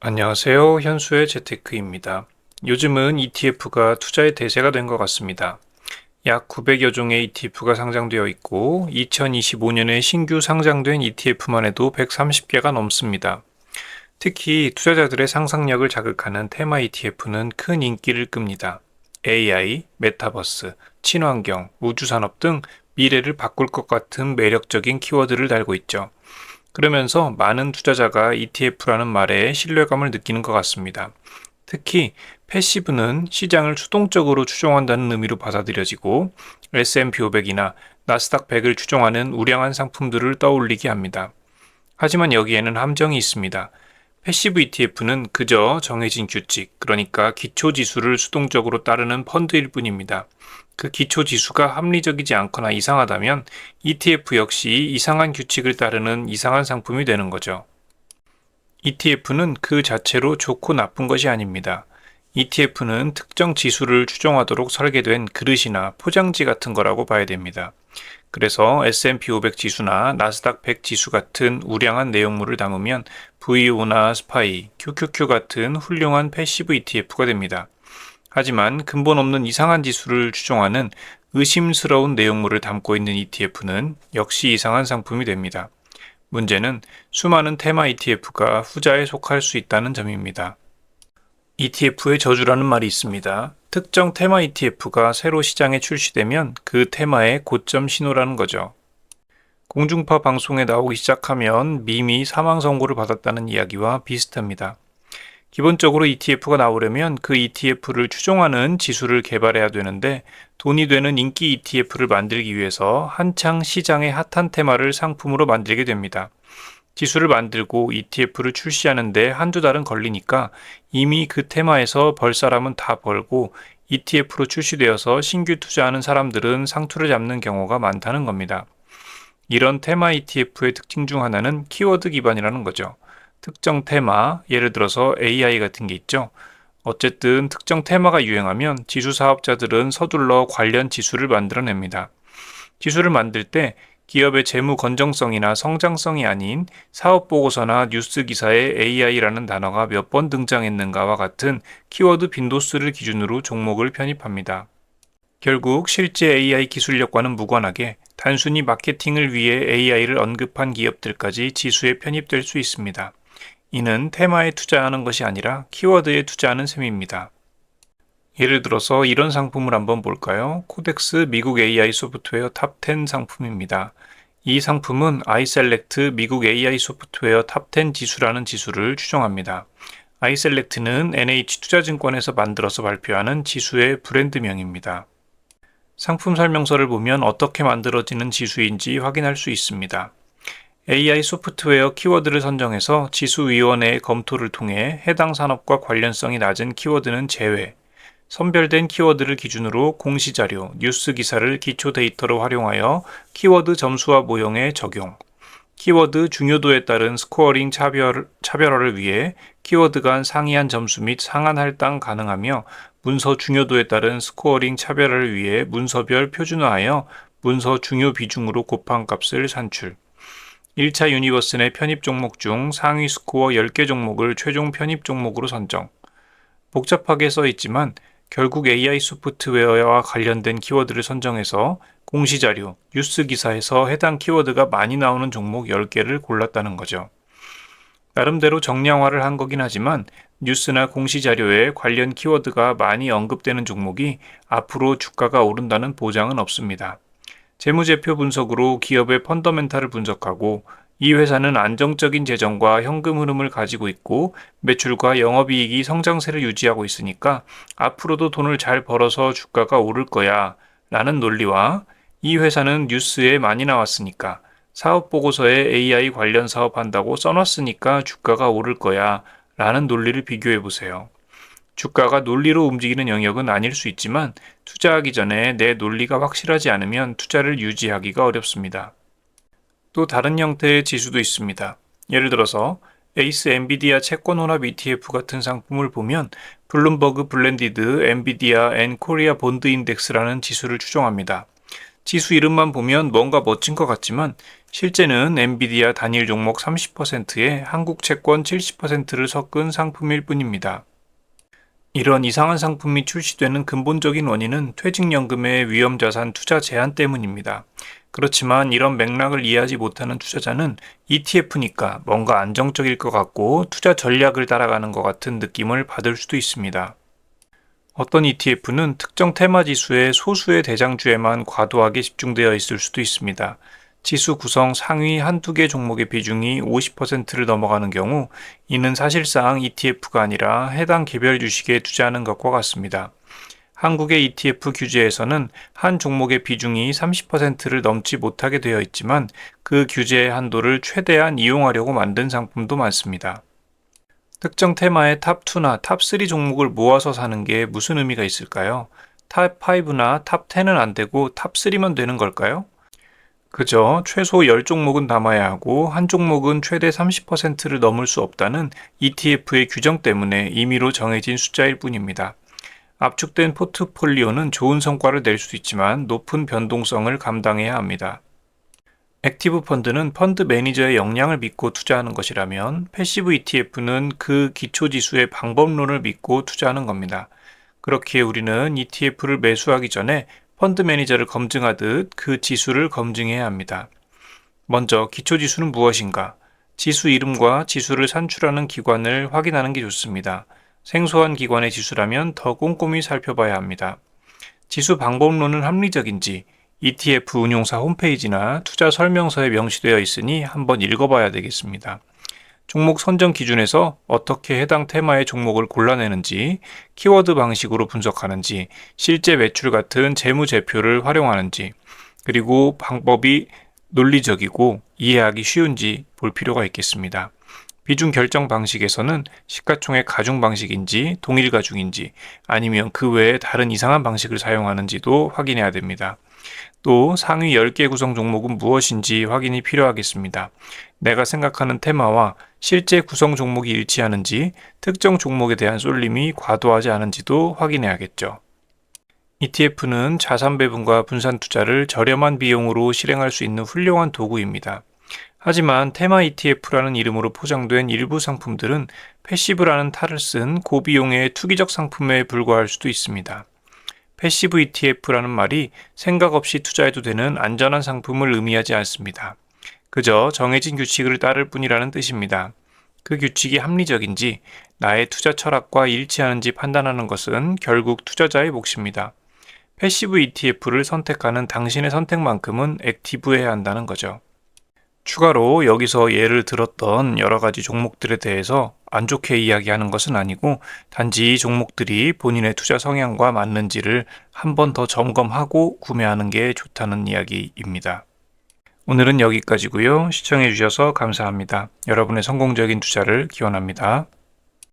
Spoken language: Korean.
안녕하세요. 현수의 재테크입니다. 요즘은 ETF가 투자의 대세가 된 것 같습니다. 약 900여 종의 ETF가 상장되어 있고 2025년에 신규 상장된 ETF만 해도 130개가 넘습니다. 특히 투자자들의 상상력을 자극하는 테마 ETF는 큰 인기를 끕니다. AI, 메타버스, 친환경, 우주산업 등 미래를 바꿀 것 같은 매력적인 키워드를 달고 있죠. 그러면서 많은 투자자가 ETF라는 말에 신뢰감을 느끼는 것 같습니다. 특히 패시브는 시장을 수동적으로 추종한다는 의미로 받아들여지고 S&P 500이나 나스닥 100을 추종하는 우량한 상품들을 떠올리게 합니다. 하지만 여기에는 함정이 있습니다. 패시브 ETF는 그저 정해진 규칙, 그러니까 기초 지수를 수동적으로 따르는 펀드일 뿐입니다. 그 기초 지수가 합리적이지 않거나 이상하다면 ETF 역시 이상한 규칙을 따르는 이상한 상품이 되는 거죠. ETF는 그 자체로 좋고 나쁜 것이 아닙니다. ETF는 특정 지수를 추종하도록 설계된 그릇이나 포장지 같은 거라고 봐야 됩니다. 그래서 S&P 500 지수나 나스닥 100 지수 같은 우량한 내용물을 담으면 VO나 스파이, QQQ 같은 훌륭한 패시브 ETF가 됩니다. 하지만 근본 없는 이상한 지수를 추종하는 의심스러운 내용물을 담고 있는 ETF는 역시 이상한 상품이 됩니다. 문제는 수많은 테마 ETF가 후자에 속할 수 있다는 점입니다. ETF의 저주라는 말이 있습니다. 특정 테마 ETF가 새로 시장에 출시되면 그 테마의 고점 신호라는 거죠. 공중파 방송에 나오기 시작하면 밈이 사망 선고를 받았다는 이야기와 비슷합니다. 기본적으로 ETF가 나오려면 그 ETF를 추종하는 지수를 개발해야 되는데 돈이 되는 인기 ETF를 만들기 위해서 한창 시장의 핫한 테마를 상품으로 만들게 됩니다. 지수를 만들고 ETF를 출시하는데 한두 달은 걸리니까 이미 그 테마에서 벌 사람은 다 벌고 ETF로 출시되어서 신규 투자하는 사람들은 상투를 잡는 경우가 많다는 겁니다. 이런 테마 ETF의 특징 중 하나는 키워드 기반이라는 거죠. 특정 테마, 예를 들어서 AI 같은 게 있죠. 어쨌든 특정 테마가 유행하면 지수 사업자들은 서둘러 관련 지수를 만들어냅니다. 지수를 만들 때 기업의 재무 건정성이나 성장성이 아닌 사업 보고서나 뉴스 기사에 AI라는 단어가 몇 번 등장했는가와 같은 키워드 빈도수를 기준으로 종목을 편입합니다. 결국 실제 AI 기술력과는 무관하게 단순히 마케팅을 위해 AI를 언급한 기업들까지 지수에 편입될 수 있습니다. 이는 테마에 투자하는 것이 아니라 키워드에 투자하는 셈입니다. 예를 들어서 이런 상품을 한번 볼까요? 코덱스 미국 AI 소프트웨어 탑 10 상품입니다. 이 상품은 iSelect 미국 AI 소프트웨어 탑 10 지수라는 지수를 추종합니다. iSelect는 NH투자증권에서 만들어서 발표하는 지수의 브랜드명입니다. 상품 설명서를 보면 어떻게 만들어지는 지수인지 확인할 수 있습니다. AI 소프트웨어 키워드를 선정해서 지수위원회의 검토를 통해 해당 산업과 관련성이 낮은 키워드는 제외, 선별된 키워드를 기준으로 공시자료, 뉴스 기사를 기초 데이터로 활용하여 키워드 점수와 모형에 적용, 키워드 중요도에 따른 스코어링 차별화를 위해 키워드 간 상이한 점수 및 상한 할당 가능하며 문서 중요도에 따른 스코어링 차별화를 위해 문서별 표준화하여 문서 중요 비중으로 곱한 값을 산출, 1차 유니버스 내 편입 종목 중 상위 스코어 10개 종목을 최종 편입 종목으로 선정. 복잡하게 써 있지만 결국 AI 소프트웨어와 관련된 키워드를 선정해서 공시자료, 뉴스 기사에서 해당 키워드가 많이 나오는 종목 10개를 골랐다는 거죠. 나름대로 정량화를 한 거긴 하지만 뉴스나 공시자료에 관련 키워드가 많이 언급되는 종목이 앞으로 주가가 오른다는 보장은 없습니다. 재무제표 분석으로 기업의 펀더멘탈을 분석하고 이 회사는 안정적인 재정과 현금 흐름을 가지고 있고 매출과 영업이익이 성장세를 유지하고 있으니까 앞으로도 돈을 잘 벌어서 주가가 오를 거야 라는 논리와 이 회사는 뉴스에 많이 나왔으니까 사업 보고서에 AI 관련 사업한다고 써놨으니까 주가가 오를 거야 라는 논리를 비교해 보세요. 주가가 논리로 움직이는 영역은 아닐 수 있지만 투자하기 전에 내 논리가 확실하지 않으면 투자를 유지하기가 어렵습니다. 또 다른 형태의 지수도 있습니다. 예를 들어서 에이스 엔비디아 채권 혼합 ETF 같은 상품을 보면 블룸버그 블렌디드 엔비디아 앤 코리아 본드 인덱스라는 지수를 추종합니다. 지수 이름만 보면 뭔가 멋진 것 같지만 실제는 엔비디아 단일 종목 30%에 한국 채권 70%를 섞은 상품일 뿐입니다. 이런 이상한 상품이 출시되는 근본적인 원인은 퇴직연금의 위험자산 투자 제한 때문입니다. 그렇지만 이런 맥락을 이해하지 못하는 투자자는 ETF니까 뭔가 안정적일 것 같고 투자 전략을 따라가는 것 같은 느낌을 받을 수도 있습니다. 어떤 ETF는 특정 테마 지수의 소수의 대장주에만 과도하게 집중되어 있을 수도 있습니다. 지수 구성 상위 한두 개 종목의 비중이 50%를 넘어가는 경우 이는 사실상 ETF가 아니라 해당 개별 주식에 투자하는 것과 같습니다. 한국의 ETF 규제에서는 한 종목의 비중이 30%를 넘지 못하게 되어 있지만 그 규제의 한도를 최대한 이용하려고 만든 상품도 많습니다. 특정 테마의 탑2나 탑3 종목을 모아서 사는 게 무슨 의미가 있을까요? 탑5나 탑10은 안 되고 탑3만 되는 걸까요? 그저 최소 10종목은 담아야 하고 한 종목은 최대 30%를 넘을 수 없다는 ETF의 규정 때문에 임의로 정해진 숫자일 뿐입니다. 압축된 포트폴리오는 좋은 성과를 낼 수 있지만 높은 변동성을 감당해야 합니다. 액티브 펀드는 펀드 매니저의 역량을 믿고 투자하는 것이라면 패시브 ETF는 그 기초 지수의 방법론을 믿고 투자하는 겁니다. 그렇기에 우리는 ETF를 매수하기 전에 펀드 매니저를 검증하듯 그 지수를 검증해야 합니다. 먼저 기초 지수는 무엇인가? 지수 이름과 지수를 산출하는 기관을 확인하는 게 좋습니다. 생소한 기관의 지수라면 더 꼼꼼히 살펴봐야 합니다. 지수 방법론은 합리적인지 ETF 운용사 홈페이지나 투자 설명서에 명시되어 있으니 한번 읽어봐야 되겠습니다. 종목 선정 기준에서 어떻게 해당 테마의 종목을 골라내는지, 키워드 방식으로 분석하는지, 실제 매출 같은 재무제표를 활용하는지, 그리고 방법이 논리적이고 이해하기 쉬운지 볼 필요가 있겠습니다. 비중 결정 방식에서는 시가총액 가중 방식인지 동일 가중인지 아니면 그 외에 다른 이상한 방식을 사용하는지도 확인해야 됩니다. 또 상위 10개 구성 종목은 무엇인지 확인이 필요하겠습니다. 내가 생각하는 테마와 실제 구성 종목이 일치하는지, 특정 종목에 대한 쏠림이 과도하지 않은지도 확인해야겠죠. ETF는 자산 배분과 분산 투자를 저렴한 비용으로 실행할 수 있는 훌륭한 도구입니다. 하지만 테마 ETF라는 이름으로 포장된 일부 상품들은 패시브라는 탈을 쓴 고비용의 투기적 상품에 불과할 수도 있습니다. 패시브 ETF라는 말이 생각 없이 투자해도 되는 안전한 상품을 의미하지 않습니다. 그저 정해진 규칙을 따를 뿐이라는 뜻입니다. 그 규칙이 합리적인지 나의 투자 철학과 일치하는지 판단하는 것은 결국 투자자의 몫입니다. 패시브 ETF를 선택하는 당신의 선택만큼은 액티브해야 한다는 거죠. 추가로 여기서 예를 들었던 여러 가지 종목들에 대해서 안 좋게 이야기하는 것은 아니고 단지 종목들이 본인의 투자 성향과 맞는지를 한 번 더 점검하고 구매하는 게 좋다는 이야기입니다. 오늘은 여기까지고요. 시청해 주셔서 감사합니다. 여러분의 성공적인 투자를 기원합니다.